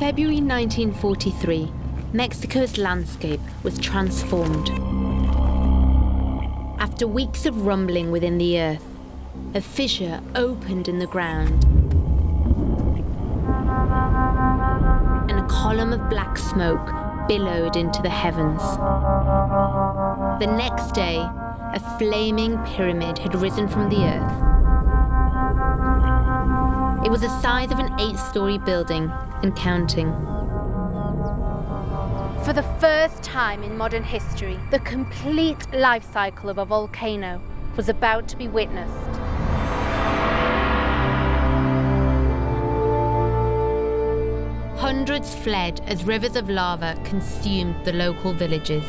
February 1943, Mexico's landscape was transformed. After weeks of rumbling within the earth, a fissure opened in the ground, and a column of black smoke billowed into the heavens. The next day, a flaming pyramid had risen from the earth. It was the size of an 8-story building and counting. For the first time in modern history, the complete life cycle of a volcano was about to be witnessed. Hundreds fled as rivers of lava consumed the local villages.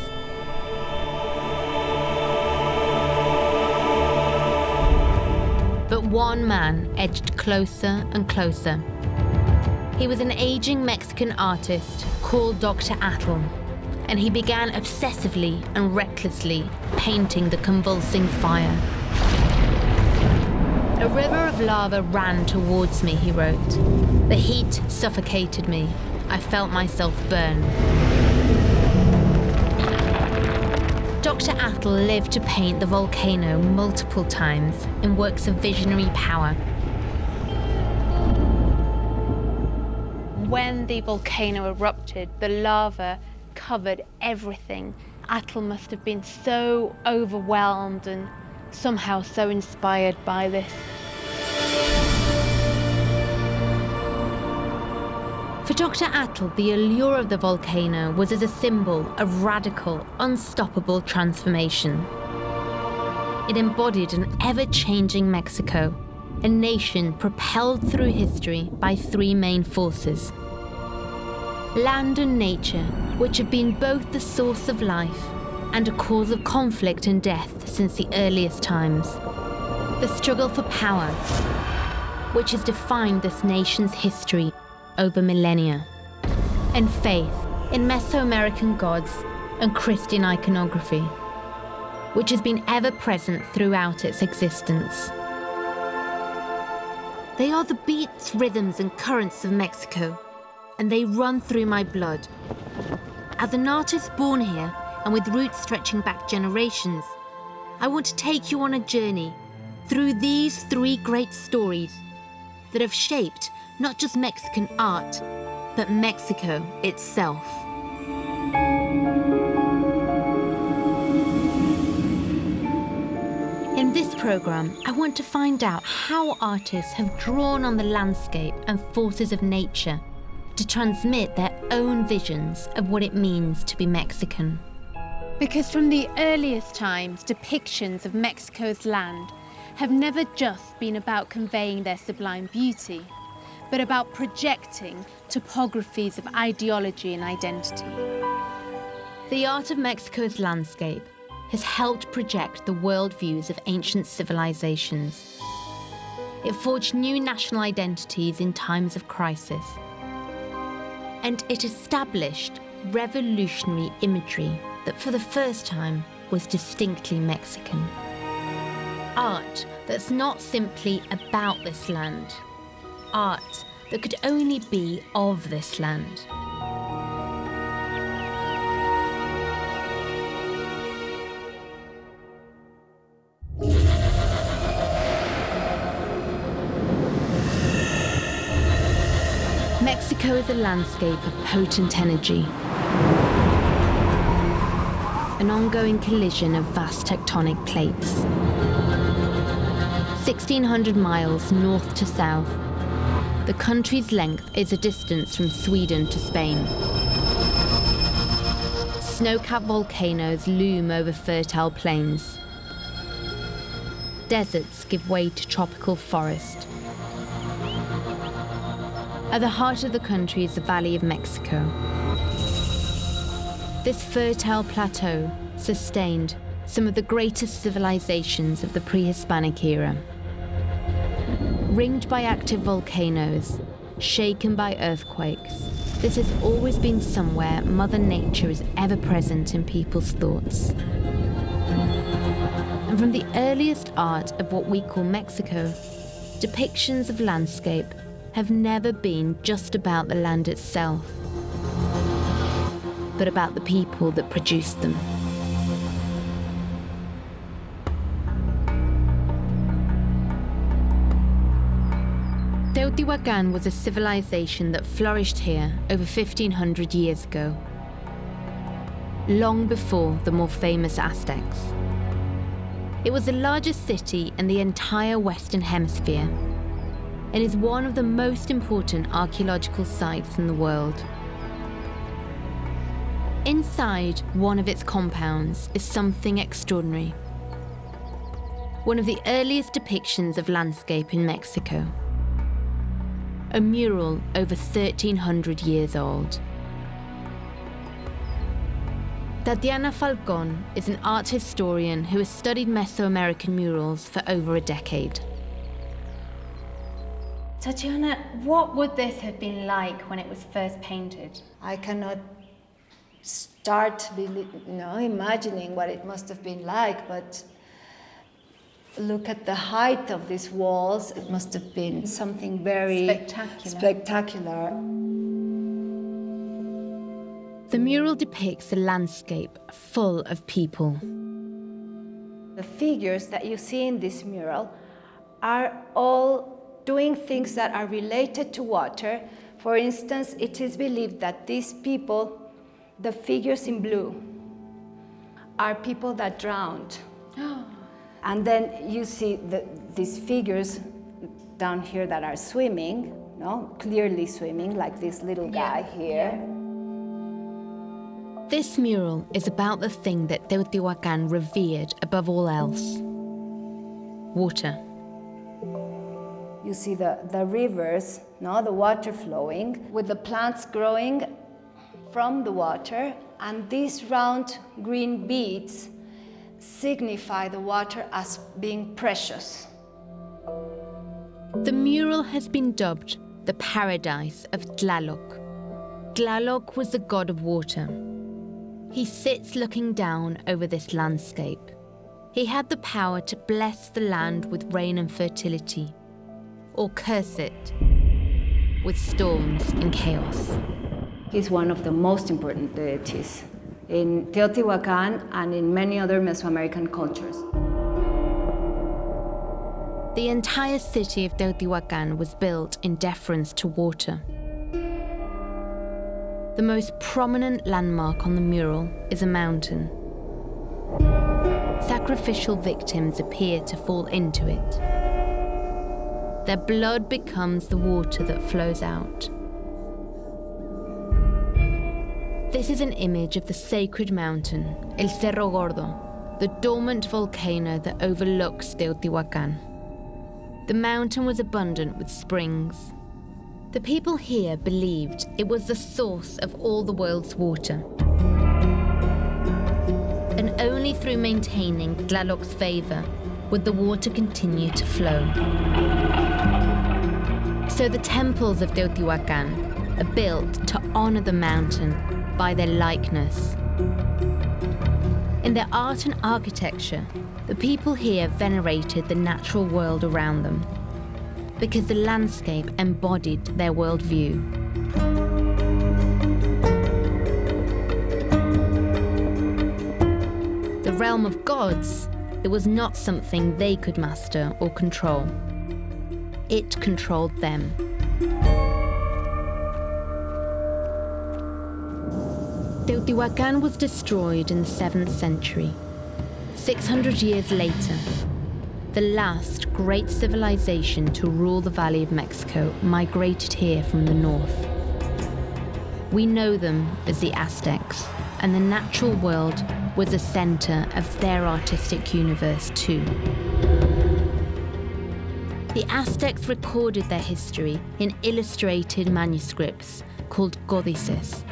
But one man edged closer and closer. He was an aging Mexican artist called Dr. Atl, and he began obsessively and recklessly painting the convulsing fire. A river of lava ran towards me, he wrote. The heat suffocated me. I felt myself burn. Dr. Atl lived to paint the volcano multiple times in works of visionary power. When the volcano erupted, the lava covered everything. Atl must have been so overwhelmed and somehow so inspired by this. For Dr. Atl, the allure of the volcano was as a symbol of radical, unstoppable transformation. It embodied an ever-changing Mexico, a nation propelled through history by 3 main forces. Land and nature, which have been both the source of life and a cause of conflict and death since the earliest times. The struggle for power, which has defined this nation's history over millennia. And faith in Mesoamerican gods and Christian iconography, which has been ever present throughout its existence. They are the beats, rhythms, and currents of Mexico, and they run through my blood. As an artist born here and with roots stretching back generations, I want to take you on a journey through these 3 great stories that have shaped not just Mexican art, but Mexico itself. In this program, I want to find out how artists have drawn on the landscape and forces of nature to transmit their own visions of what it means to be Mexican. Because from the earliest times, depictions of Mexico's land have never just been about conveying their sublime beauty, but about projecting topographies of ideology and identity. The art of Mexico's landscape has helped project the worldviews of ancient civilizations. It forged new national identities in times of crisis. And it established revolutionary imagery that for the first time was distinctly Mexican. Art that's not simply about this land. Art that could only be of this land. Mexico is a landscape of potent energy. An ongoing collision of vast tectonic plates. 1,600 miles north to south, the country's length is a distance from Sweden to Spain. Snow-capped volcanoes loom over fertile plains. Deserts give way to tropical forest. At the heart of the country is the Valley of Mexico. This fertile plateau sustained some of the greatest civilizations of the pre-Hispanic era. Ringed by active volcanoes, shaken by earthquakes, this has always been somewhere Mother Nature is ever present in people's thoughts. And from the earliest art of what we call Mexico, depictions of landscape have never been just about the land itself, but about the people that produced them. Teotihuacan was a civilization that flourished here over 1,500 years ago, long before the more famous Aztecs. It was the largest city in the entire Western Hemisphere and is one of the most important archaeological sites in the world. Inside one of its compounds is something extraordinary. One of the earliest depictions of landscape in Mexico. A mural over 1,300 years old. Tatiana Falcón is an art historian who has studied Mesoamerican murals for over a decade. Tatiana, what would this have been like when it was first painted? I cannot start imagining what it must have been like, but look at the height of these walls. It must have been something very spectacular. The mural depicts a landscape full of people. The figures that you see in this mural are all doing things that are related to water. For instance, it is believed that these people, the figures in blue, are people that drowned. And then you see these figures down here that are swimming, clearly swimming, like this little guy here. This mural is about the thing that Teotihuacan revered above all else: water. You see the rivers, the water flowing, with the plants growing from the water, and these round green beads signify the water as being precious. The mural has been dubbed the paradise of Tlaloc. Tlaloc was the god of water. He sits looking down over this landscape. He had the power to bless the land with rain and fertility, or curse it with storms and chaos. He's one of the most important deities in Teotihuacan and in many other Mesoamerican cultures. The entire city of Teotihuacan was built in deference to water. The most prominent landmark on the mural is a mountain. Sacrificial victims appear to fall into it. Their blood becomes the water that flows out. This is an image of the sacred mountain, El Cerro Gordo, the dormant volcano that overlooks Teotihuacan. The mountain was abundant with springs. The people here believed it was the source of all the world's water. And only through maintaining Tlaloc's favor would the water continue to flow. So the temples of Teotihuacan are built to honor the mountain by their likeness. In their art and architecture, the people here venerated the natural world around them, because the landscape embodied their worldview. The realm of gods, it was not something they could master or control. It controlled them. Teotihuacan was destroyed in the 7th century. 600 years later, the last great civilization to rule the Valley of Mexico migrated here from the north. We know them as the Aztecs, and the natural world was the center of their artistic universe too. The Aztecs recorded their history in illustrated manuscripts called codices.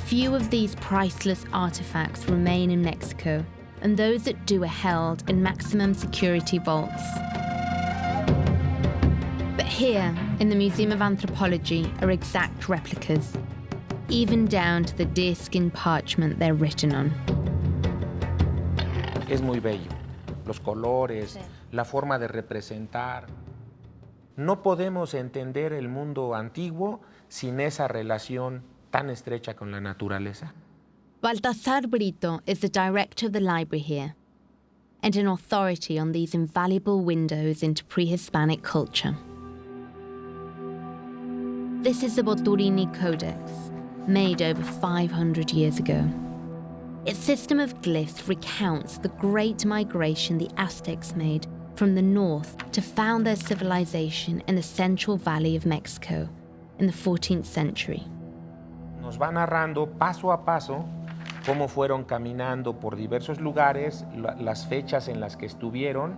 Few of these priceless artifacts remain in Mexico, and those that do are held in maximum security vaults. But here, in the Museum of Anthropology, are exact replicas, even down to the deerskin parchment they're written on. Es muy bello. Los colores, la forma de representar. No podemos entender el mundo antiguo sin esa relación tan estrecha con la naturaleza. Baltasar Brito is the director of the library here and an authority on these invaluable windows into pre-Hispanic culture. This is the Boturini Codex, made over 500 years ago. Its system of glyphs recounts the great migration the Aztecs made from the north to found their civilization in the Central Valley of Mexico in the 14th century. Nos va narrando paso a paso cómo fueron caminando por diversos lugares, las fechas en las que estuvieron.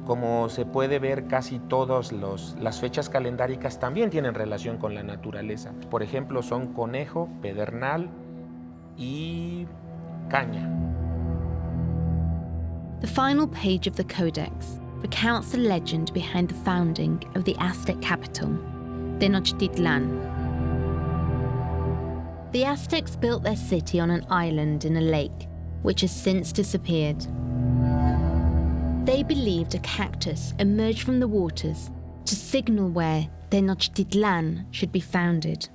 Como se puede ver, casi todas las fechas calendáricas también tienen relación con la naturaleza. Por ejemplo, son conejo, pedernal y caña. The final page of the Codex recounts the legend behind the founding of the Aztec capital, Tenochtitlan. The Aztecs built their city on an island in a lake, which has since disappeared. They believed a cactus emerged from the waters to signal where Tenochtitlan should be founded.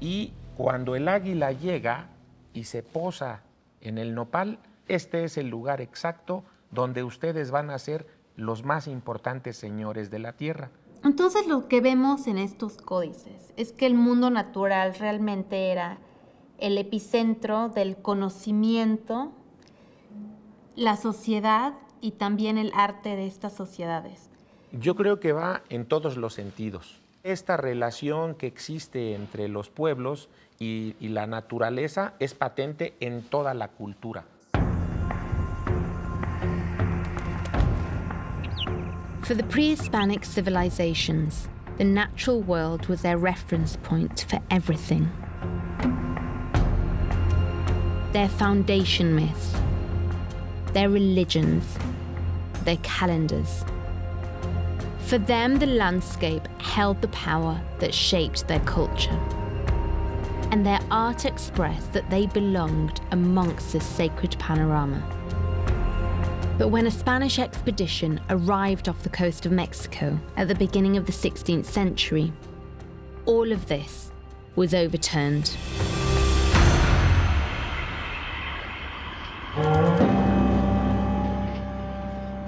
Y cuando el águila llega y se posa en el nopal, este es el lugar exacto donde ustedes van a ser los más importantes señores de la tierra. Entonces lo que vemos en estos códices es que el mundo natural realmente era el epicentro del conocimiento, la sociedad y también el arte de estas sociedades. Yo creo que va en todos los sentidos. Esta relación que existe entre los pueblos y la naturaleza es patente en toda la cultura. For the pre-Hispanic civilizations, the natural world was their reference point for everything. Their foundation myths, their religions, their calendars. For them, the landscape held the power that shaped their culture. And their art expressed that they belonged amongst this sacred panorama. But when a Spanish expedition arrived off the coast of Mexico at the beginning of the 16th century, all of this was overturned.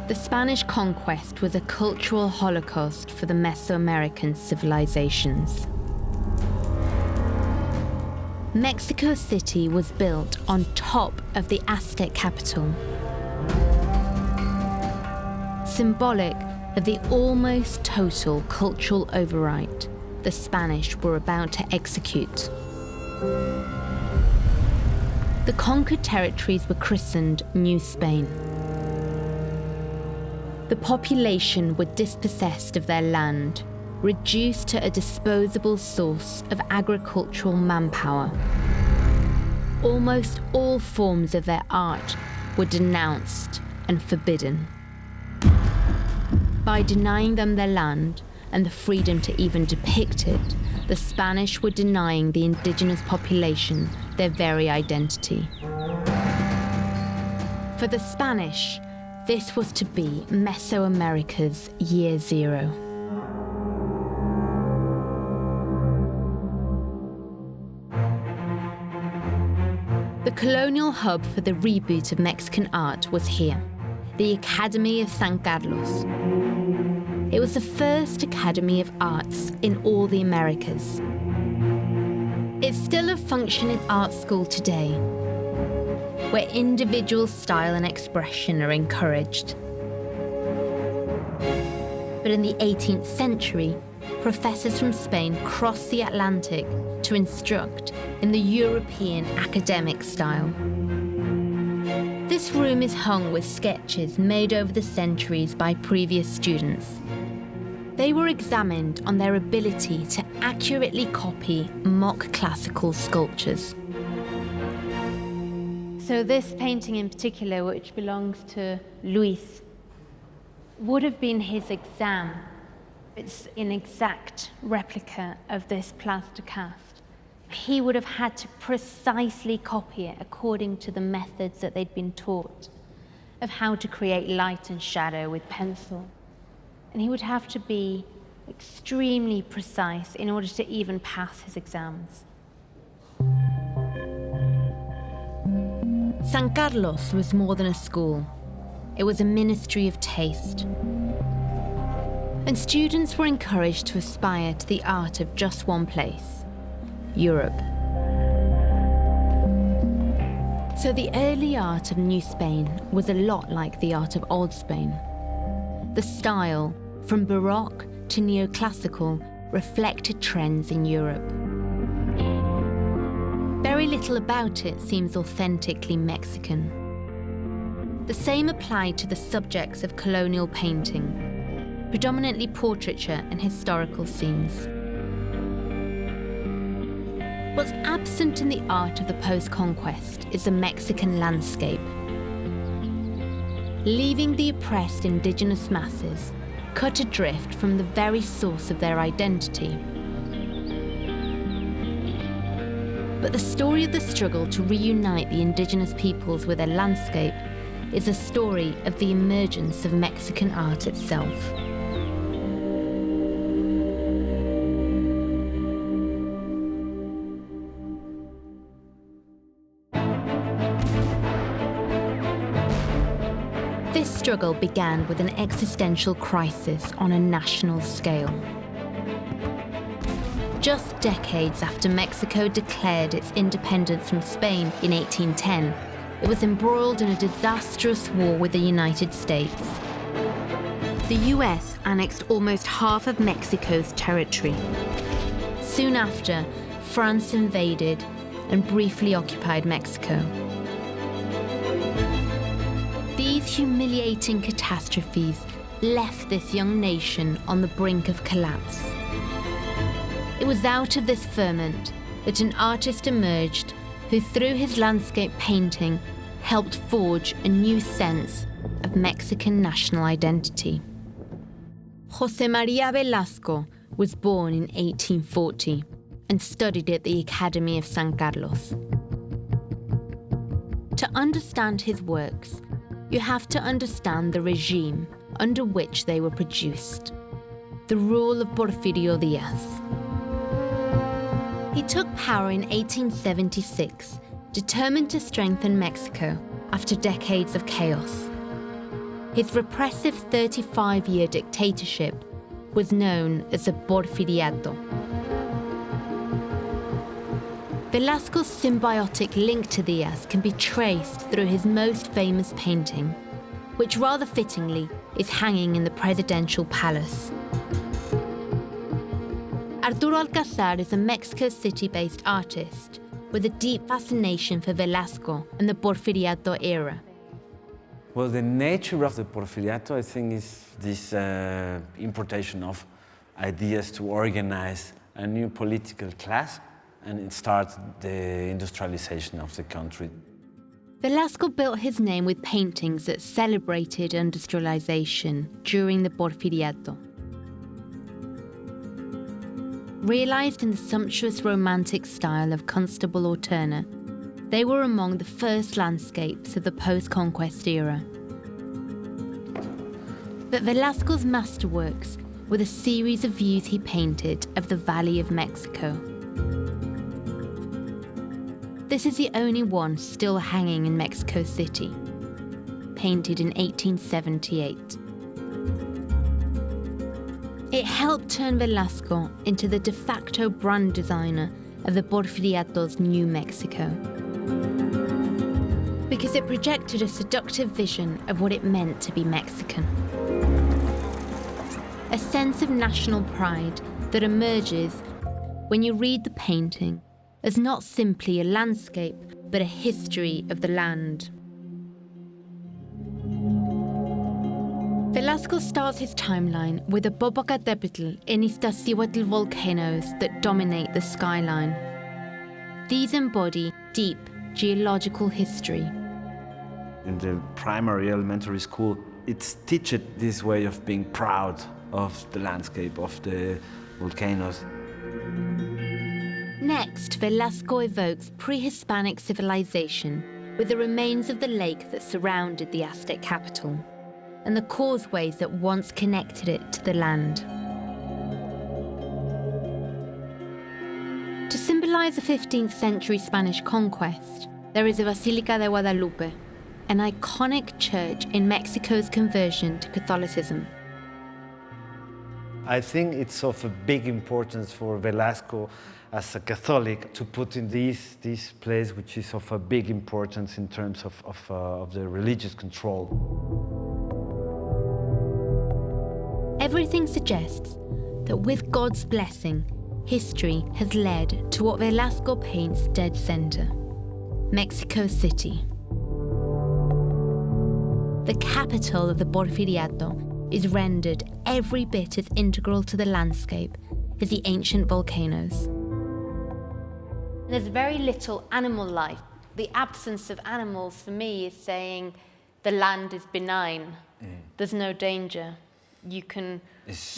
The Spanish conquest was a cultural holocaust for the Mesoamerican civilizations. Mexico City was built on top of the Aztec capital, symbolic of the almost total cultural overwrite the Spanish were about to execute. The conquered territories were christened New Spain. The population were dispossessed of their land, reduced to a disposable source of agricultural manpower. Almost all forms of their art were denounced and forbidden. By denying them their land and the freedom to even depict it, the Spanish were denying the indigenous population their very identity. For the Spanish, this was to be Mesoamerica's Year Zero. The colonial hub for the reboot of Mexican art was here, the Academy of San Carlos. It was the first Academy of Arts in all the Americas. It's still a functioning art school today, where individual style and expression are encouraged. But in the 18th century, professors from Spain crossed the Atlantic to instruct in the European academic style. This room is hung with sketches made over the centuries by previous students. They were examined on their ability to accurately copy mock classical sculptures. So this painting in particular, which belongs to Luis, would have been his exam. It's an exact replica of this plaster cast. He would have had to precisely copy it according to the methods that they'd been taught of how to create light and shadow with pencil. And he would have to be extremely precise in order to even pass his exams. San Carlos was more than a school. It was a ministry of taste. And students were encouraged to aspire to the art of just one place, Europe. So the early art of New Spain was a lot like the art of Old Spain. The style, from Baroque to neoclassical, reflected trends in Europe. Very little about it seems authentically Mexican. The same applied to the subjects of colonial painting, predominantly portraiture and historical scenes. What's absent in the art of the post-conquest is the Mexican landscape. Leaving the oppressed indigenous masses cut adrift from the very source of their identity. But the story of the struggle to reunite the indigenous peoples with their landscape is a story of the emergence of Mexican art itself. This struggle began with an existential crisis on a national scale. Just decades after Mexico declared its independence from Spain in 1810, it was embroiled in a disastrous war with the United States. The US annexed almost half of Mexico's territory. Soon after, France invaded and briefly occupied Mexico. These humiliating catastrophes left this young nation on the brink of collapse. It was out of this ferment that an artist emerged who, through his landscape painting, helped forge a new sense of Mexican national identity. José María Velasco was born in 1840 and studied at the Academy of San Carlos. To understand his works, you have to understand the regime under which they were produced, the rule of Porfirio Díaz. He took power in 1876, determined to strengthen Mexico after decades of chaos. His repressive 35-year dictatorship was known as the Porfiriato. Velasco's symbiotic link to Díaz can be traced through his most famous painting, which rather fittingly is hanging in the presidential palace. Arturo Alcázar is a Mexico City-based artist with a deep fascination for Velasco and the Porfiriato era. Well, the nature of the Porfiriato, I think, is this importation of ideas to organize a new political class, and it starts the industrialization of the country. Velasco built his name with paintings that celebrated industrialization during the Porfiriato. Realized in the sumptuous romantic style of Constable or Turner, they were among the first landscapes of the post-conquest era. But Velasco's masterworks were the series of views he painted of the Valley of Mexico. This is the only one still hanging in Mexico City, painted in 1878. It helped turn Velasco into the de facto brand designer of the Porfiriato's New Mexico, because it projected a seductive vision of what it meant to be Mexican. A sense of national pride that emerges when you read the painting as not simply a landscape, but a history of the land. Velasco starts his timeline with the Popocatépetl and Iztaccíhuatl volcanoes that dominate the skyline. These embody deep geological history. In the primary elementary school, it's teached this way of being proud of the landscape, of the volcanoes. Next, Velasco evokes pre-Hispanic civilization with the remains of the lake that surrounded the Aztec capital and the causeways that once connected it to the land. symbolize the 15th century Spanish conquest, there is a Basilica de Guadalupe, an iconic church in Mexico's conversion to Catholicism. I think it's of a big importance for Velasco as a Catholic to put in this place, which is of a big importance in terms of the religious control. Everything suggests that with God's blessing, history has led to what Velasco paints dead center, Mexico City. The capital of the Porfiriato is rendered every bit as integral to the landscape as the ancient volcanoes. There's very little animal life. The absence of animals for me is saying the land is benign. There's no danger. You can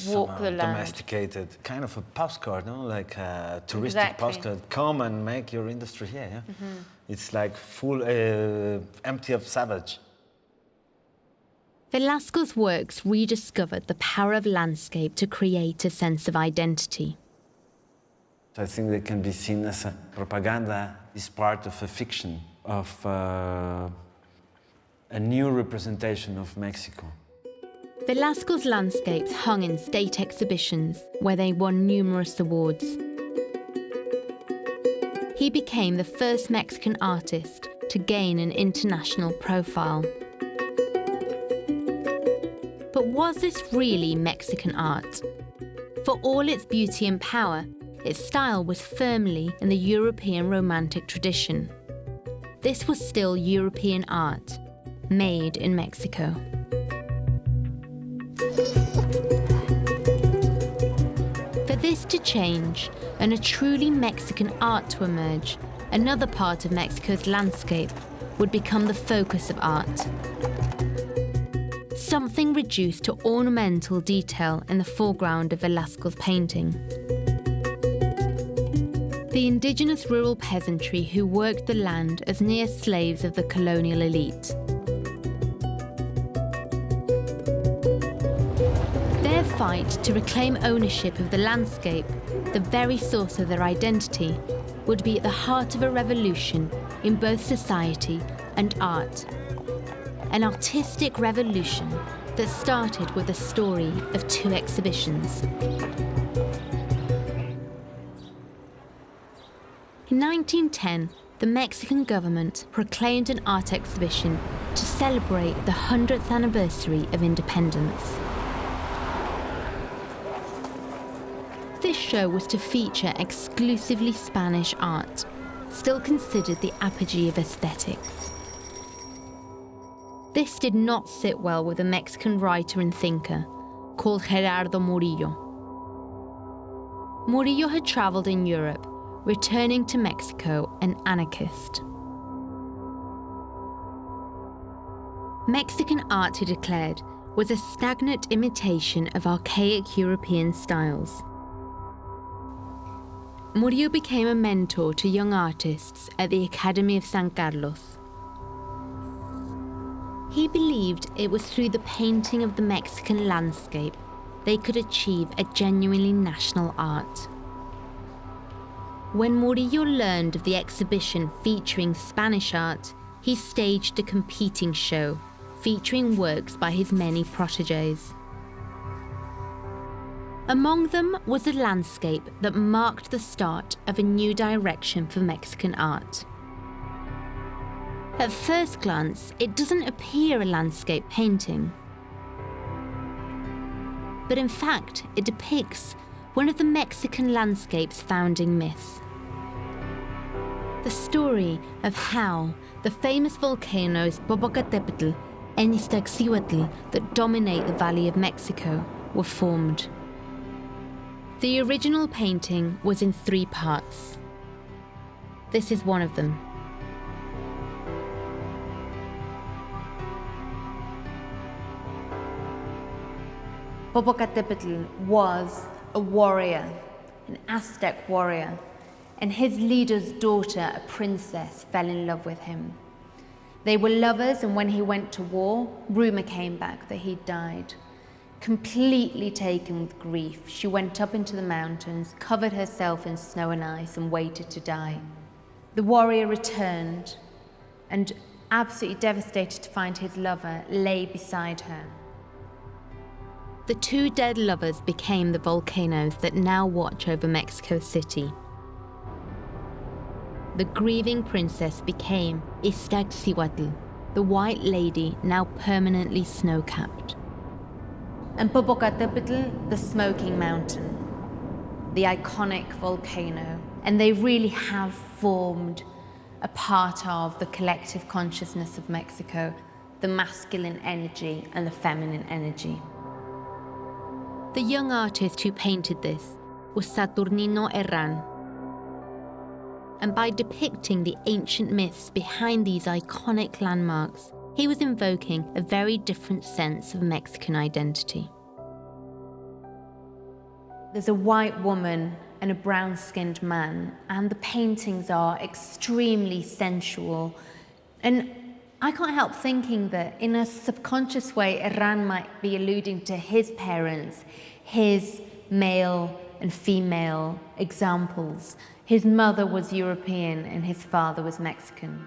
walk the land. Domesticated, kind of a postcard, no? Like a touristic postcard. Come and make your industry here. Yeah? It's like full, empty of savage. Velasco's works rediscovered the power of landscape to create a sense of identity. I think they can be seen as a propaganda, is part of a fiction, of a new representation of Mexico. Velasco's landscapes hung in state exhibitions where they won numerous awards. He became the first Mexican artist to gain an international profile. But was this really Mexican art? For all its beauty and power, its style was firmly in the European Romantic tradition. This was still European art, made in Mexico. For this to change and a truly Mexican art to emerge, another part of Mexico's landscape would become the focus of art. Something reduced to ornamental detail in the foreground of Velasco's painting. The indigenous rural peasantry who worked the land as near slaves of the colonial elite. Their fight to reclaim ownership of the landscape, the very source of their identity, would be at the heart of a revolution in both society and art. An artistic revolution that started with the story of two exhibitions. In 1910, the Mexican government proclaimed an art exhibition to celebrate the 100th anniversary of independence. This show was to feature exclusively Spanish art, still considered the apogee of aesthetics. This did not sit well with a Mexican writer and thinker called Gerardo Murillo. Murillo had travelled in Europe, returning to Mexico an anarchist. Mexican art, he declared, was a stagnant imitation of archaic European styles. Murillo became a mentor to young artists at the Academy of San Carlos. He believed it was through the painting of the Mexican landscape they could achieve a genuinely national art. When Murillo learned of the exhibition featuring Spanish art, he staged a competing show featuring works by his many protégés. Among them was a landscape that marked the start of a new direction for Mexican art. At first glance, it doesn't appear a landscape painting. But in fact, it depicts one of the Mexican landscape's founding myths. The story of how the famous volcanoes Popocatépetl and Iztaccíhuatl that dominate the Valley of Mexico were formed. The original painting was in 3 parts. This is one of them. Popocatépetl was a warrior, an Aztec warrior, and his leader's daughter, a princess, fell in love with him. They were lovers, and when he went to war, rumor came back that he died. Completely taken with grief, she went up into the mountains, covered herself in snow and ice, and waited to die. The warrior returned, and absolutely devastated to find his lover, lay beside her. The two dead lovers became the volcanoes that now watch over Mexico City. The grieving princess became Teotihuacan, the white lady now permanently snow-capped. And Popocatépetl, the smoking mountain, the iconic volcano. And they really have formed a part of the collective consciousness of Mexico, the masculine energy and the feminine energy. The young artist who painted this was Saturnino Herrán. And by depicting the ancient myths behind these iconic landmarks, he was invoking a very different sense of Mexican identity. There's a white woman and a brown-skinned man, and the paintings are extremely sensual. And I can't help thinking that in a subconscious way, Herrán might be alluding to his parents, his male and female examples. His mother was European and his father was Mexican.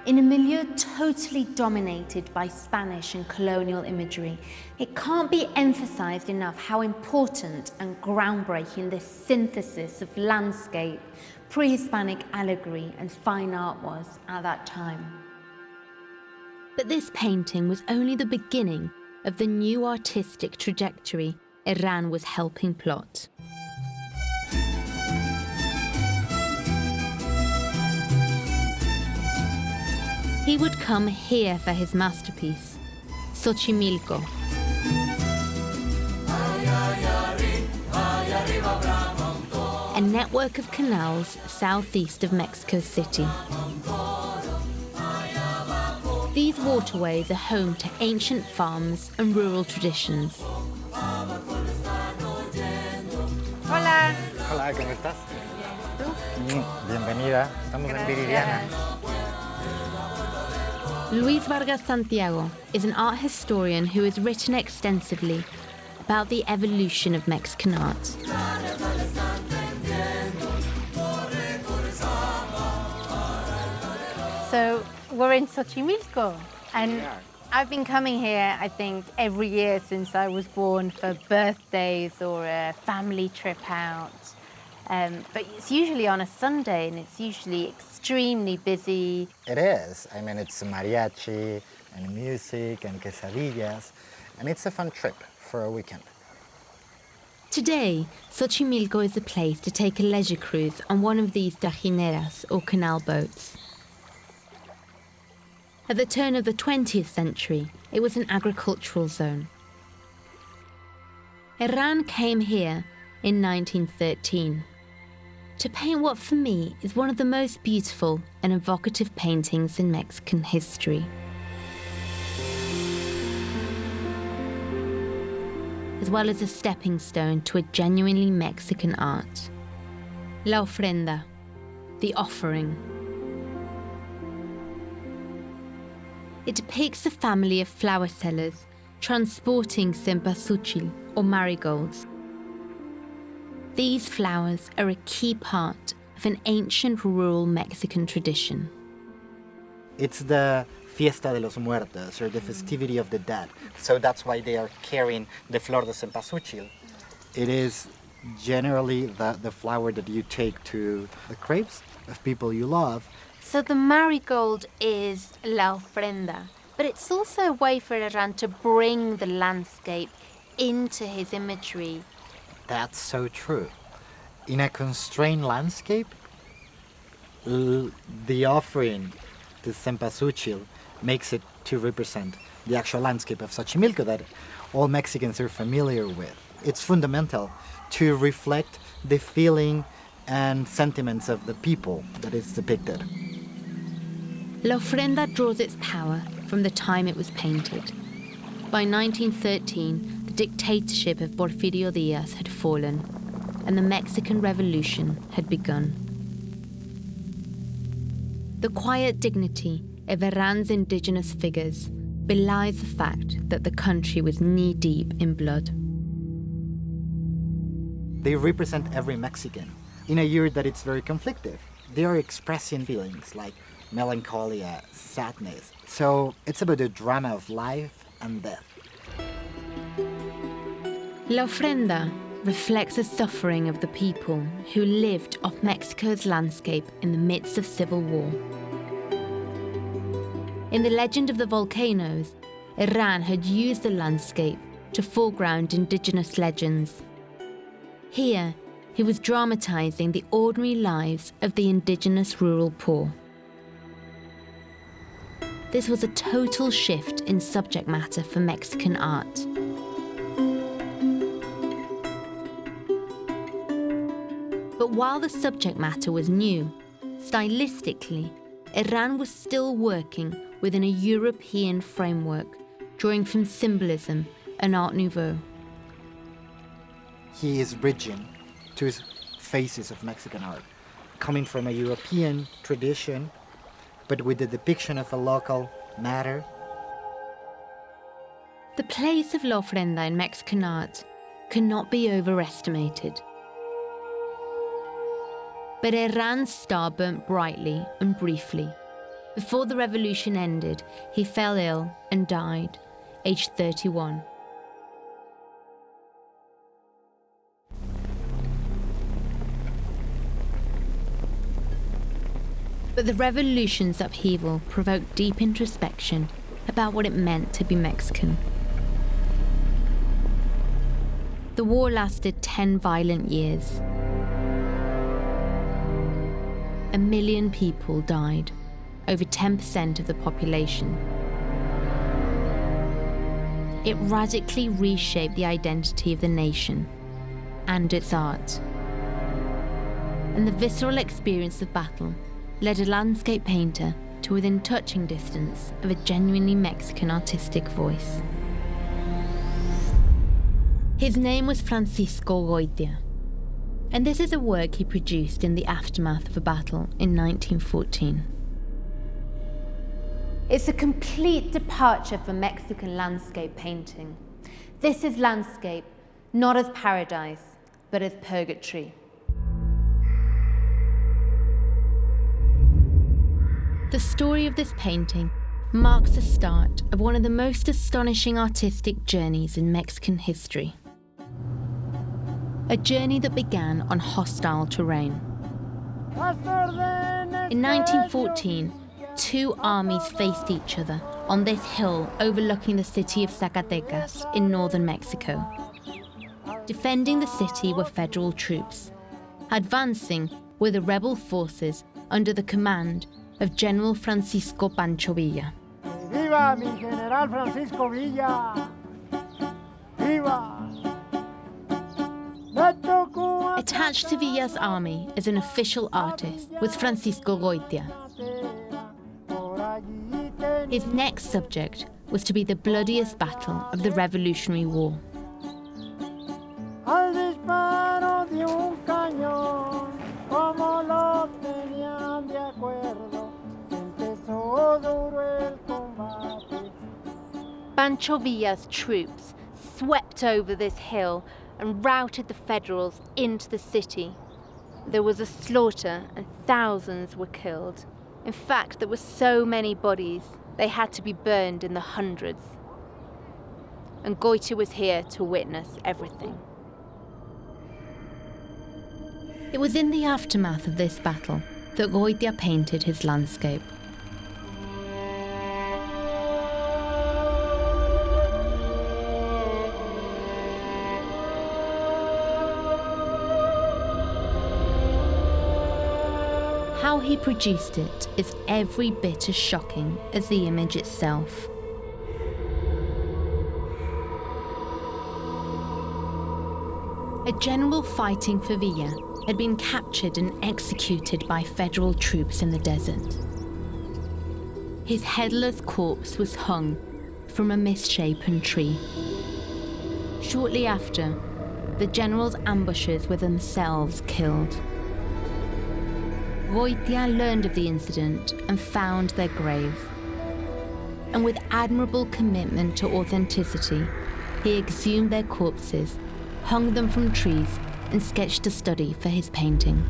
In a milieu totally dominated by Spanish and colonial imagery, it can't be emphasized enough how important and groundbreaking this synthesis of landscape, pre-Hispanic allegory and fine art was at that time. But this painting was only the beginning of the new artistic trajectory Herrán was helping plot. He would come here for his masterpiece, Xochimilco. A network of canals southeast of Mexico City. These waterways are home to ancient farms and rural traditions. Hola. Hola, ¿cómo estás? Bienvenida, estamos en Viridiana. Luis Vargas Santiago is an art historian who has written extensively about the evolution of Mexican art. So we're in Xochimilco, and I've been coming here, I think, every year since I was born for birthdays or a family trip out. But it's usually on a Sunday, and it's usually extremely busy. It is. I mean, it's mariachi and music and quesadillas, and it's a fun trip for a weekend. Today, Xochimilco is a place to take a leisure cruise on one of these trajineras or canal boats. At the turn of the 20th century, it was an agricultural zone. Herrán came here in 1913 to paint what for me is one of the most beautiful and evocative paintings in Mexican history. As well as a stepping stone to a genuinely Mexican art. La ofrenda, the offering. It depicts a family of flower sellers transporting cempasúchil, or marigolds. These flowers are a key part of an ancient rural Mexican tradition. It's the Fiesta de los Muertos, or the festivity of the dead. So that's why they are carrying the flor de cempasúchil. It is generally the flower that you take to the graves of people you love. So the marigold is la ofrenda, but it's also a way for Herrán to bring the landscape into his imagery. That's so true. In a constrained landscape, the offering to cempasúchil makes it to represent the actual landscape of Xochimilco that all Mexicans are familiar with. It's fundamental to reflect the feeling and sentiments of the people that is depicted. La ofrenda draws its power from the time it was painted. By 1913, the dictatorship of Porfirio Díaz had fallen, and the Mexican Revolution had begun. The quiet dignity Echeverria's indigenous figures belies the fact that the country was knee-deep in blood. They represent every Mexican in a year that it's very conflictive. They are expressing feelings like melancholia, sadness. So it's about the drama of life and death. La ofrenda reflects the suffering of the people who lived off Mexico's landscape in the midst of civil war. In the legend of the volcanoes, Herran had used the landscape to foreground indigenous legends. Here, he was dramatizing the ordinary lives of the indigenous rural poor. This was a total shift in subject matter for Mexican art. But while the subject matter was new, stylistically, Herran was still working within a European framework, drawing from symbolism and Art Nouveau. He is bridging two phases of Mexican art, coming from a European tradition, but with the depiction of a local matter. The place of La ofrenda in Mexican art cannot be overestimated. But Herran's star burnt brightly and briefly. Before the revolution ended, he fell ill and died, aged 31. But the revolution's upheaval provoked deep introspection about what it meant to be Mexican. The war lasted 10 violent years. 1 million people died, over 10% of the population. It radically reshaped the identity of the nation and its art. And the visceral experience of battle led a landscape painter to within touching distance of a genuinely Mexican artistic voice. His name was Francisco Goitia, and this is a work he produced in the aftermath of a battle in 1914. It's a complete departure from Mexican landscape painting. This is landscape not as paradise, but as purgatory. The story of this painting marks the start of one of the most astonishing artistic journeys in Mexican history. A journey that began on hostile terrain. In 1914, two armies faced each other on this hill overlooking the city of Zacatecas in northern Mexico. Defending the city were federal troops. Advancing were the rebel forces under the command of General Francisco Pancho Villa. ¡Viva mi General Francisco Villa! ¡Viva! Attached to Villa's army as an official artist was Francisco Goitia. His next subject was to be the bloodiest battle of the Revolutionary War. Al disparo de un cañón, como lo tenían de acuerdo, empezó duro el combate. Pancho Villa's troops swept over this hill and routed the Federals into the city. There was a slaughter and thousands were killed. In fact, there were so many bodies, they had to be burned in the hundreds. And Goitia was here to witness everything. It was in the aftermath of this battle that Goitia painted his landscape. How he produced it is every bit as shocking as the image itself. A general fighting for Villa had been captured and executed by federal troops in the desert. His headless corpse was hung from a misshapen tree. Shortly after, the general's ambushers were themselves killed. Goitia learned of the incident and found their grave. and with admirable commitment to authenticity, he exhumed their corpses, hung them from trees, and sketched a study for his painting.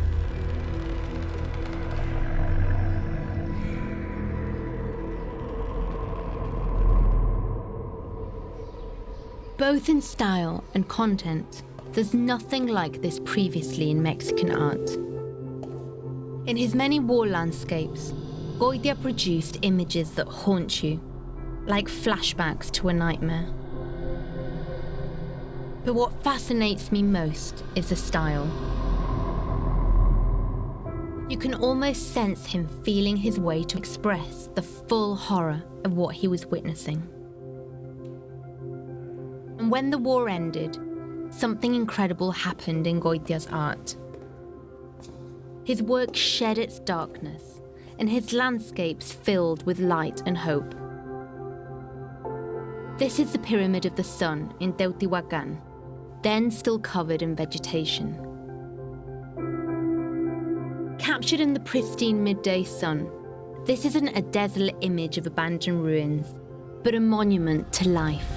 Both in style and content, there's nothing like this previously in Mexican art. In his many war landscapes, Goitia produced images that haunt you, like flashbacks to a nightmare. But what fascinates me most is the style. You can almost sense him feeling his way to express the full horror of what he was witnessing. And when the war ended, something incredible happened in Goitia's art. His work shed its darkness, and his landscapes filled with light and hope. This is the Pyramid of the Sun in Teotihuacan, then still covered in vegetation. Captured in the pristine midday sun, this isn't a desolate image of abandoned ruins, but a monument to life.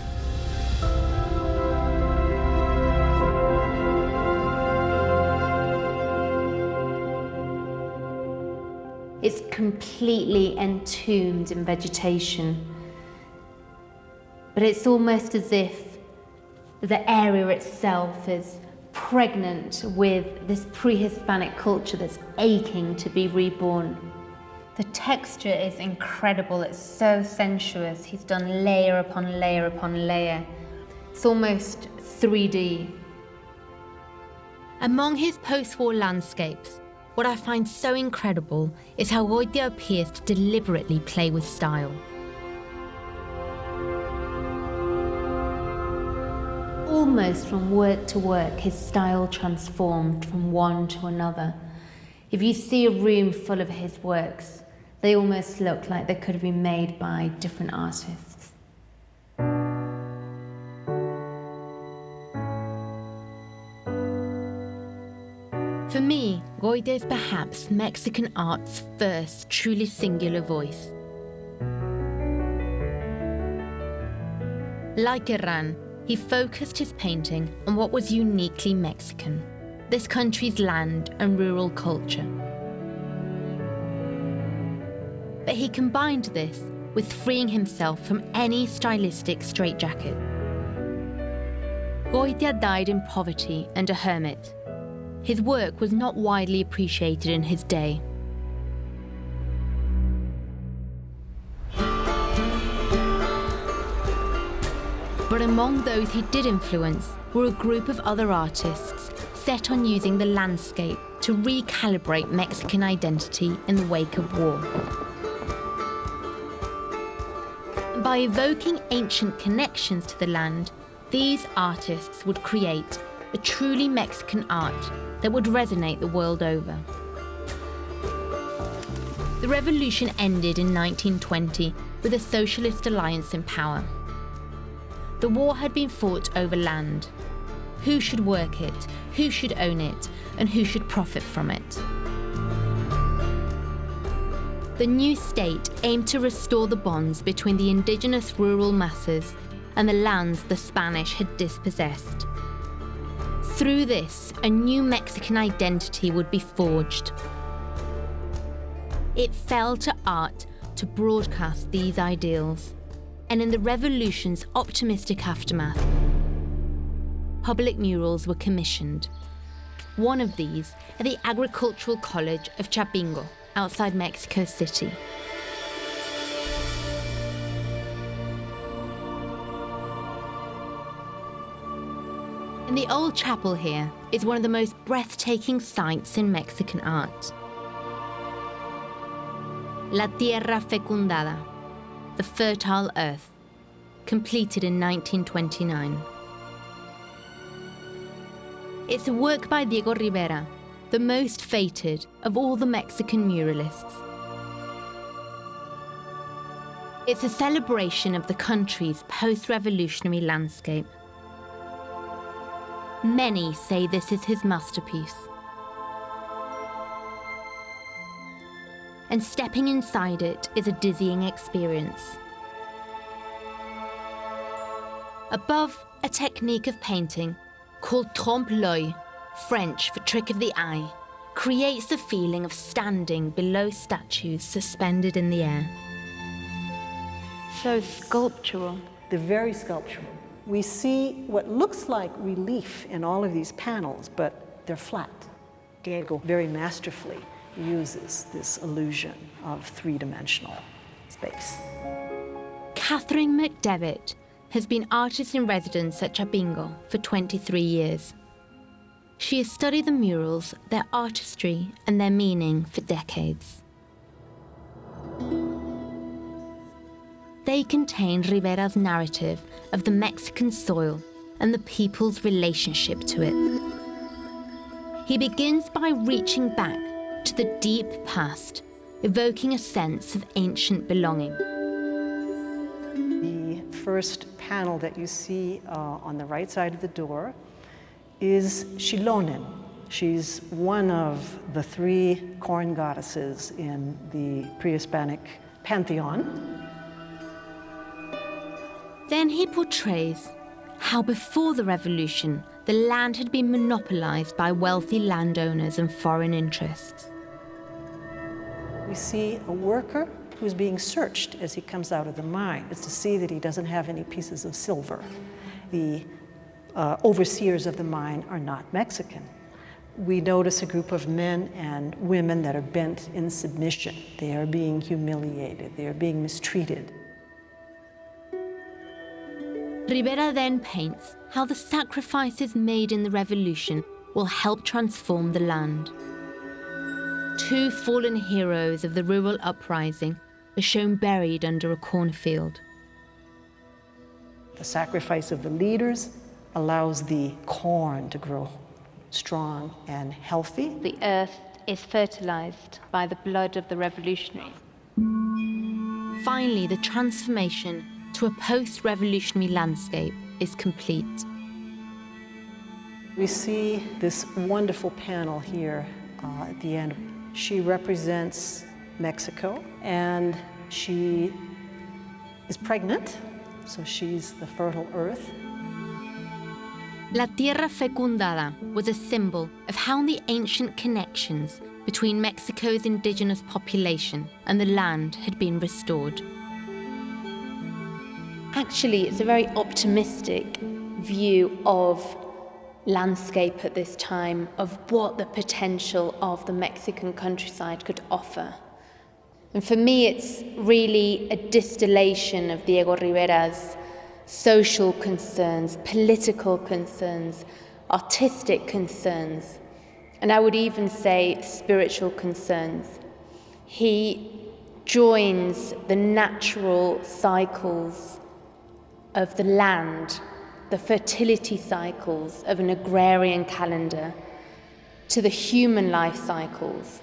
It's completely entombed in vegetation. But it's almost as if the area itself is pregnant with this pre-Hispanic culture that's aching to be reborn. The texture is incredible, it's so sensuous. He's done layer upon layer upon layer. It's almost 3D. Among his post-war landscapes, what I find so incredible is how Goitia appears to deliberately play with style. Almost from work to work, his style transformed from one to another. If you see a room full of his works, they almost look like they could have been made by different artists. For me, Goitia is perhaps Mexican art's first truly singular voice. Like Herrán, he focused his painting on what was uniquely Mexican, this country's land and rural culture. But he combined this with freeing himself from any stylistic straitjacket. Goitia died in poverty and a hermit. His work was not widely appreciated in his day. But among those he did influence were a group of other artists set on using the landscape to recalibrate Mexican identity in the wake of war. By evoking ancient connections to the land, these artists would create a truly Mexican art that would resonate the world over. The revolution ended in 1920 with a socialist alliance in power. The war had been fought over land. Who should work it, who should own it, and who should profit from it? The new state aimed to restore the bonds between the indigenous rural masses and the lands the Spanish had dispossessed. Through this, a new Mexican identity would be forged. It fell to art to broadcast these ideals, and in the revolution's optimistic aftermath, public murals were commissioned. One of these at the Agricultural College of Chapingo, outside Mexico City. And the old chapel here is one of the most breathtaking sights in Mexican art. La Tierra Fecundada, the fertile earth, completed in 1929. It's a work by Diego Rivera, the most fated of all the Mexican muralists. It's a celebration of the country's post-revolutionary landscape. Many say this is his masterpiece. And stepping inside it is a dizzying experience. Above, a technique of painting called trompe-l'œil, French for trick of the eye, creates the feeling of standing below statues suspended in the air. So sculptural. They're very sculptural. We see what looks like relief in all of these panels, but they're flat. Diego very masterfully uses this illusion of three-dimensional space. Catherine McDevitt has been artist in residence at Chabingo for 23 years. She has studied the murals, their artistry, and their meaning for decades. They contain Rivera's narrative of the Mexican soil and the people's relationship to it. He begins by reaching back to the deep past, evoking a sense of ancient belonging. The first panel that you see on the right side of the door is Xilonen. She's one of the three corn goddesses in the pre-Hispanic pantheon. Then he portrays how before the revolution, the land had been monopolized by wealthy landowners and foreign interests. We see a worker who's being searched as he comes out of the mine. It's to see that he doesn't have any pieces of silver. The overseers of the mine are not Mexican. We notice a group of men and women that are bent in submission. They are being humiliated. They are being mistreated. Rivera then paints how the sacrifices made in the revolution will help transform the land. Two fallen heroes of the rural uprising are shown buried under a cornfield. The sacrifice of the leaders allows the corn to grow strong and healthy. The earth is fertilized by the blood of the revolutionaries. Finally, the transformation to a post-revolutionary landscape is complete. We see this wonderful panel here at the end. She represents Mexico, and she is pregnant, so she's the fertile earth. La Tierra Fecundada was a symbol of how the ancient connections between Mexico's indigenous population and the land had been restored. Actually, it's a very optimistic view of landscape at this time, of what the potential of the Mexican countryside could offer. And for me, it's really a distillation of Diego Rivera's social concerns, political concerns, artistic concerns, and I would even say spiritual concerns. He joins the natural cycles of the land, the fertility cycles of an agrarian calendar, to the human life cycles.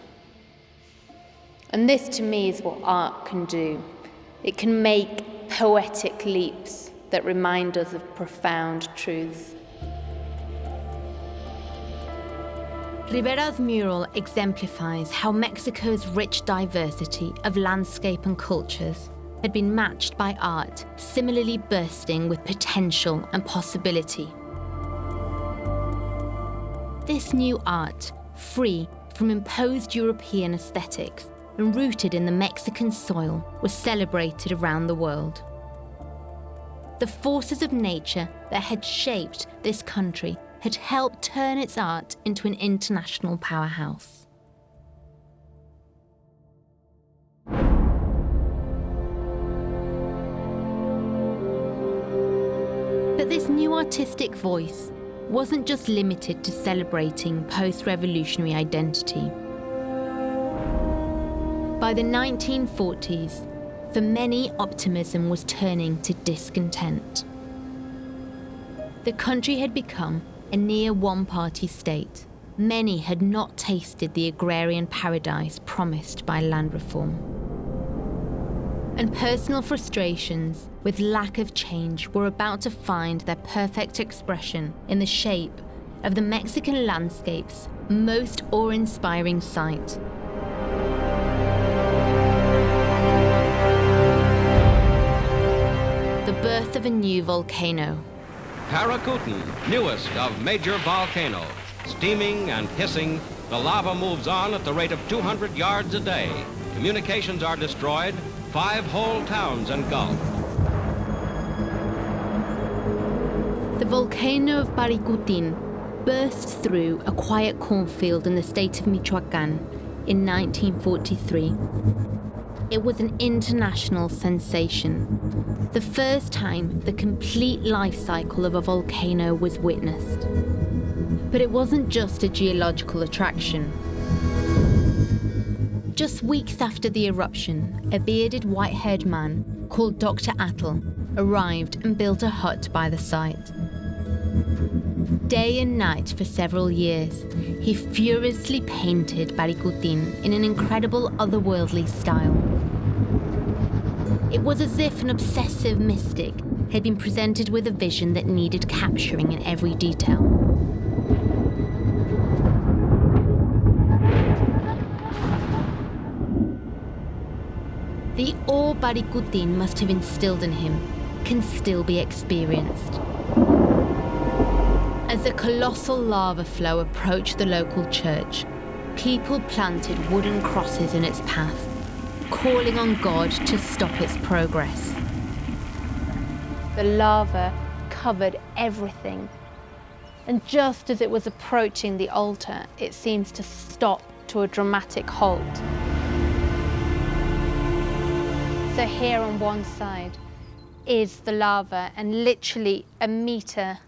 And this to me is what art can do. It can make poetic leaps that remind us of profound truths. Rivera's mural exemplifies how Mexico's rich diversity of landscape and cultures had been matched by art similarly bursting with potential and possibility. This new art, free from imposed European aesthetics and rooted in the Mexican soil, was celebrated around the world. The forces of nature that had shaped this country had helped turn its art into an international powerhouse. But this new artistic voice wasn't just limited to celebrating post-revolutionary identity. By the 1940s, for many, optimism was turning to discontent. The country had become a near one-party state. Many had not tasted the agrarian paradise promised by land reform. And personal frustrations with lack of change were about to find their perfect expression in the shape of the Mexican landscape's most awe-inspiring sight. The birth of a new volcano, Paracutin, newest of major volcanoes. Steaming and hissing, the lava moves on at the rate of 200 yards a day. Communications are destroyed, 5 whole towns engulfed. The volcano of Paracutin burst through a quiet cornfield in the state of Michoacan in 1943. It was an international sensation, the first time the complete life cycle of a volcano was witnessed. But it wasn't just a geological attraction. Just weeks after the eruption, a bearded white-haired man called Dr. Atl arrived and built a hut by the site. Day and night for several years, he furiously painted Paracutin in an incredible otherworldly style. It was as if an obsessive mystic had been presented with a vision that needed capturing in every detail. The awe Paracutin must have instilled in him can still be experienced. As the colossal lava flow approached the local church, people planted wooden crosses in its path, calling on God to stop its progress. The lava covered everything, and just as it was approaching the altar, it seems to stop to a dramatic halt. So here on one side is the lava, and literally a meter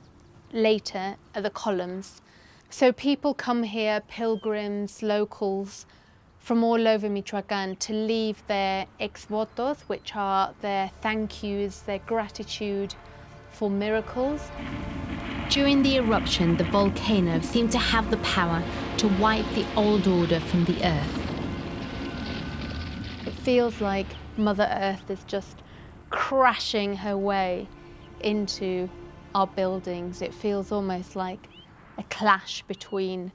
later are the columns. So people come here, pilgrims, locals, from all over Michoacan to leave their ex votos, which are their thank yous, their gratitude for miracles. During the eruption, the volcano seemed to have the power to wipe the old order from the earth. It feels like Mother Earth is just crashing her way into our buildings. It feels almost like a clash between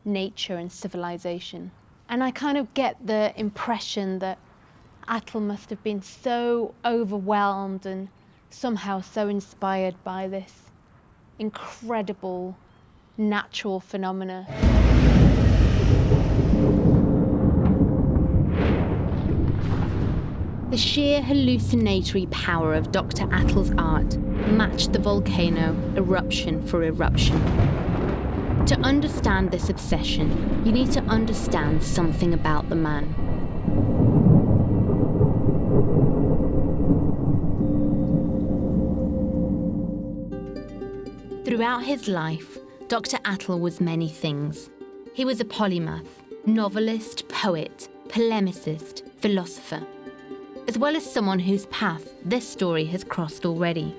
nature and civilization. And I kind of get the impression that Atl must have been so overwhelmed and somehow so inspired by this incredible natural phenomena. The sheer hallucinatory power of Dr. Atl's art matched the volcano eruption for eruption. To understand this obsession, you need to understand something about the man. Throughout his life, Dr. Atl was many things. He was a polymath, novelist, poet, polemicist, philosopher, as well as someone whose path this story has crossed already.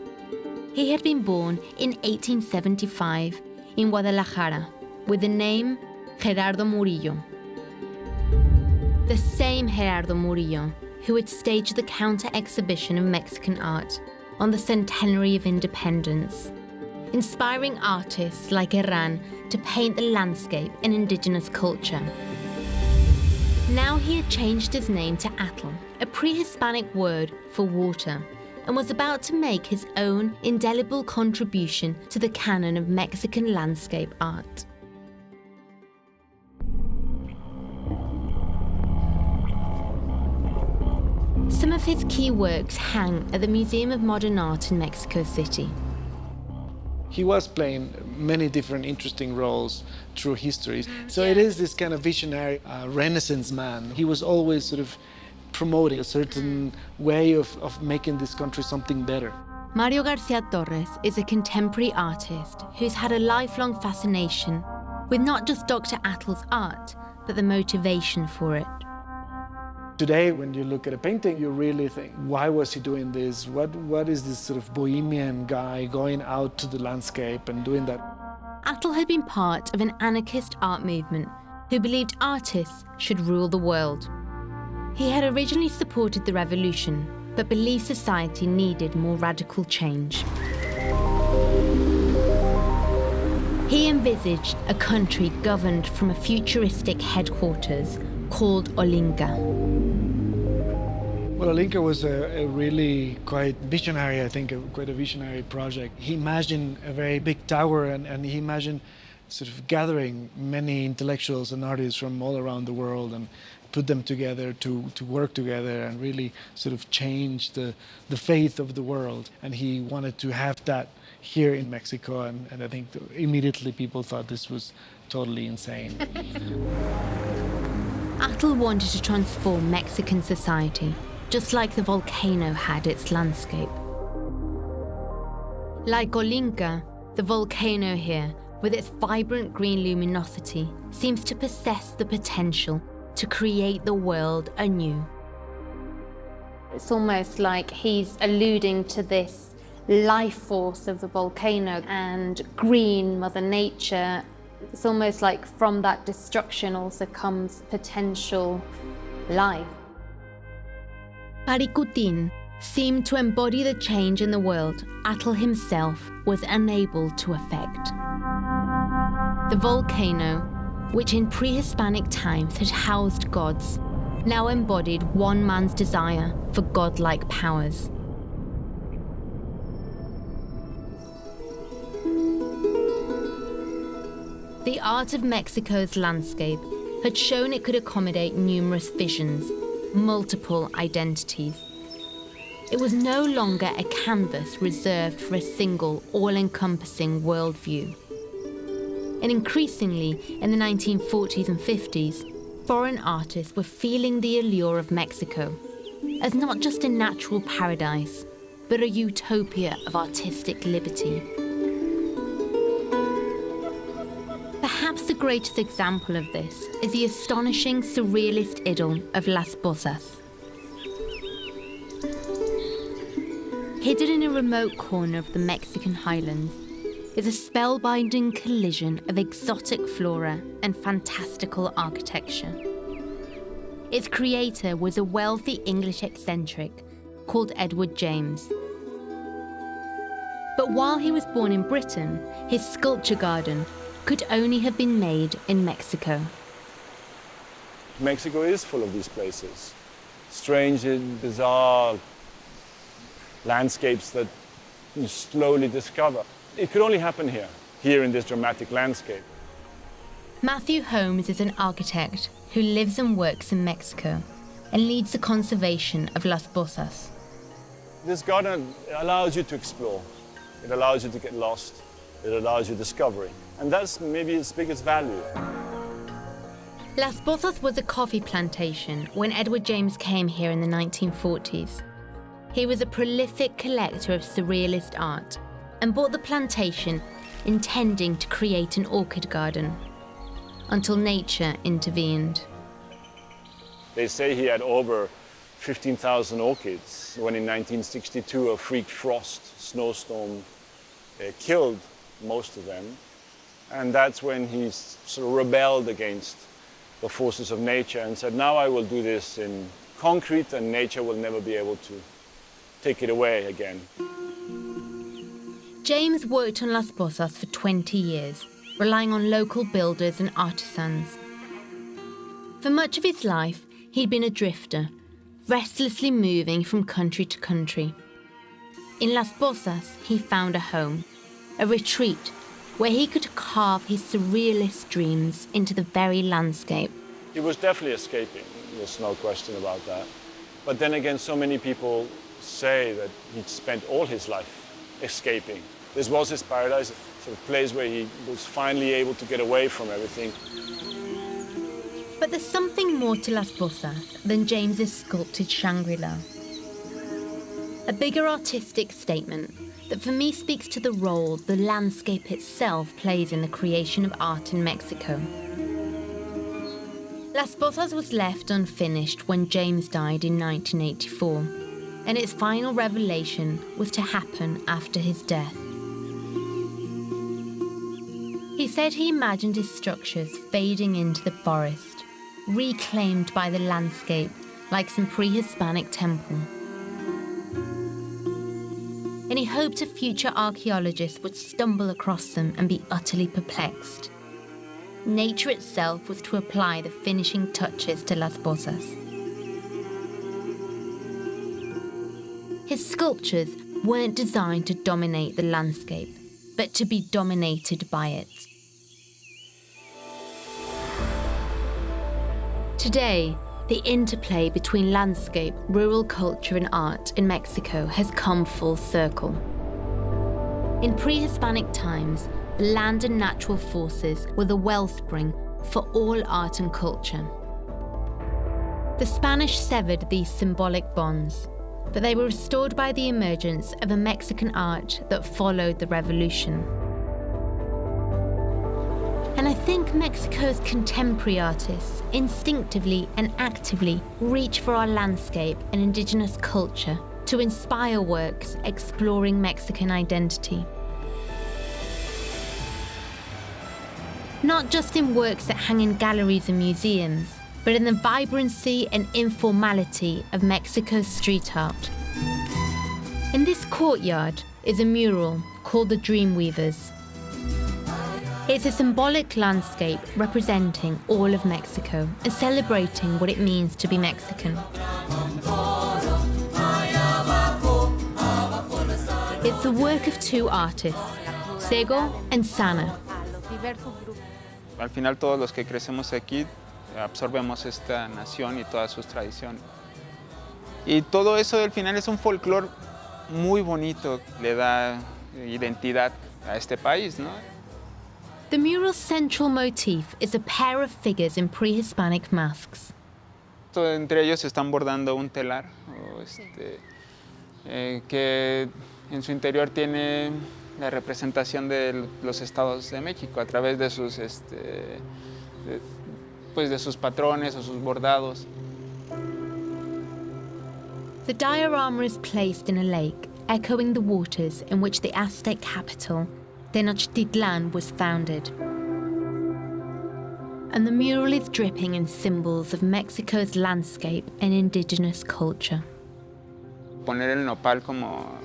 He had been born in 1875 in Guadalajara with the name Gerardo Murillo. The same Gerardo Murillo who had staged the counter-exhibition of Mexican art on the centenary of independence, inspiring artists like Herrán to paint the landscape in Indigenous culture. Now he had changed his name to Atl, a pre-Hispanic word for water, and was about to make his own indelible contribution to the canon of Mexican landscape art. Some of his key works hang at the Museum of Modern Art in Mexico City. He was playing many different interesting roles through history. So it is this kind of visionary Renaissance man. He was always sort of promoting a certain way of making this country something better. Mario Garcia Torres is a contemporary artist who's had a lifelong fascination with not just Dr. Atl's art, but the motivation for it. Today, when you look at a painting, you really think, why was he doing this? What is this sort of bohemian guy going out to the landscape and doing that? Atl had been part of an anarchist art movement who believed artists should rule the world. He had originally supported the revolution, but believed society needed more radical change. He envisaged a country governed from a futuristic headquarters called Alinka. Well, Alinka was a really quite visionary, I think, quite a visionary project. He imagined a very big tower and he imagined sort of gathering many intellectuals and artists from all around the world and put them together to work together and really sort of change the faith of the world. And he wanted to have that here in Mexico, and I think immediately people thought this was totally insane. Atl wanted to transform Mexican society, just like the volcano had its landscape. Like Alinka, the volcano here, with its vibrant green luminosity, seems to possess the potential to create the world anew. It's almost like he's alluding to this life force of the volcano and green Mother Nature. It's almost like from that destruction also comes potential life. Parikutin seemed to embody the change in the world Atl himself was unable to effect. The volcano, which in pre-Hispanic times had housed gods, now embodied one man's desire for godlike powers. The art of Mexico's landscape had shown it could accommodate numerous visions, multiple identities. It was no longer a canvas reserved for a single, all-encompassing worldview. And increasingly, in the 1940s and 50s, foreign artists were feeling the allure of Mexico as not just a natural paradise, but a utopia of artistic liberty. Perhaps the greatest example of this is the astonishing surrealist idyll of Las Bozas. Hidden in a remote corner of the Mexican highlands is a spellbinding collision of exotic flora and fantastical architecture. Its creator was a wealthy English eccentric called Edward James. But while he was born in Britain, his sculpture garden could only have been made in Mexico. Mexico is full of these places. Strange and bizarre landscapes that you slowly discover. It could only happen here in this dramatic landscape. Matthew Holmes is an architect who lives and works in Mexico and leads the conservation of Las Bozas. This garden allows you to explore. It allows you to get lost. It allows you discovery. And that's maybe its biggest value. Las Bozas was a coffee plantation when Edward James came here in the 1940s. He was a prolific collector of surrealist art and bought the plantation intending to create an orchid garden, until nature intervened. They say he had over 15,000 orchids when in 1962 a freak frost snowstorm killed most of them. And that's when he sort of rebelled against the forces of nature and said, now I will do this in concrete and nature will never be able to take it away again. James worked on Las Bozas for 20 years, relying on local builders and artisans. For much of his life, he'd been a drifter, restlessly moving from country to country. In Las Bozas, he found a home, a retreat where he could carve his surrealist dreams into the very landscape. He was definitely escaping, there's no question about that. But then again, so many people say that he'd spent all his life escaping. This was his paradise, sort of place where he was finally able to get away from everything. But there's something more to Las Bozas than James's sculpted Shangri-La. A bigger artistic statement that for me speaks to the role the landscape itself plays in the creation of art in Mexico. Las Bozas was left unfinished when James died in 1984, and its final revelation was to happen after his death. He said he imagined his structures fading into the forest, reclaimed by the landscape like some pre-Hispanic temple. And he hoped a future archaeologist would stumble across them and be utterly perplexed. Nature itself was to apply the finishing touches to Las Bozas. His sculptures weren't designed to dominate the landscape, but to be dominated by it. Today, the interplay between landscape, rural culture and art in Mexico has come full circle. In pre-Hispanic times, land and natural forces were the wellspring for all art and culture. The Spanish severed these symbolic bonds, but they were restored by the emergence of a Mexican art that followed the revolution. And I think Mexico's contemporary artists instinctively and actively reach for our landscape and indigenous culture to inspire works exploring Mexican identity. Not just in works that hang in galleries and museums, but in the vibrancy and informality of Mexico's street art. In this courtyard is a mural called the Dreamweavers. It's a symbolic landscape representing all of Mexico and celebrating what it means to be Mexican. It's the work of two artists, Sego and Sana. Al final todos los que crecemos aquí absorbemos esta nación y todas sus tradiciones. Y todo eso al final es un folclore muy bonito, le da identidad a este país, ¿no? The mural's central motif is a pair of figures in pre-Hispanic masks. Entre ellos están bordando un telar que en su interior tiene la representación de los estados de México a través de sus, de sus patrones o sus bordados. The diorama is placed in a lake, echoing the waters in which the Aztec capital, Tenochtitlan, was founded. And the mural is dripping in symbols of Mexico's landscape and indigenous culture. Poner el nopal como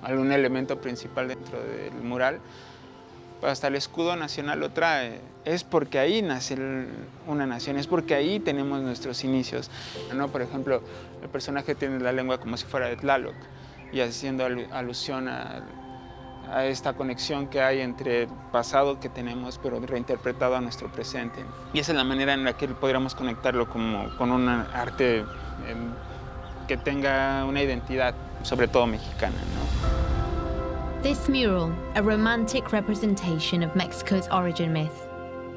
algún elemento principal dentro del mural, pues hasta el escudo nacional lo trae. Es porque ahí nace una nación, es porque ahí tenemos nuestros inicios, ¿no? Por ejemplo, el personaje tiene la lengua como si fuera de Tlaloc y haciendo alusión a esta conexión que hay entre el pasado que tenemos, pero reinterpretado a nuestro presente. Y esa es la manera en la que podríamos conectarlo como con un arte que tenga una identidad, sobre todo mexicana, ¿no? This mural, a romantic representation of Mexico's origin myth,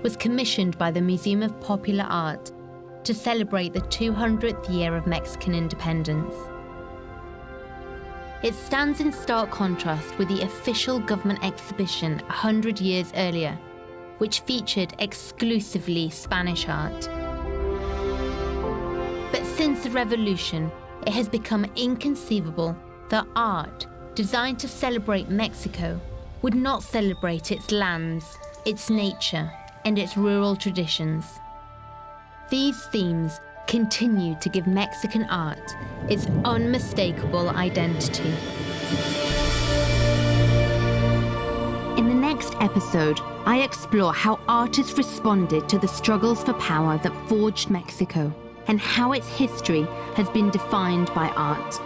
was commissioned by the Museum of Popular Art to celebrate the 200th year of Mexican independence. It stands in stark contrast with the official government exhibition 100 years earlier, which featured exclusively Spanish art. But since the revolution, it has become inconceivable that art designed to celebrate Mexico would not celebrate its lands, its nature, and its rural traditions. These themes continue to give Mexican art its unmistakable identity. In the next episode, I explore how artists responded to the struggles for power that forged Mexico and how its history has been defined by art.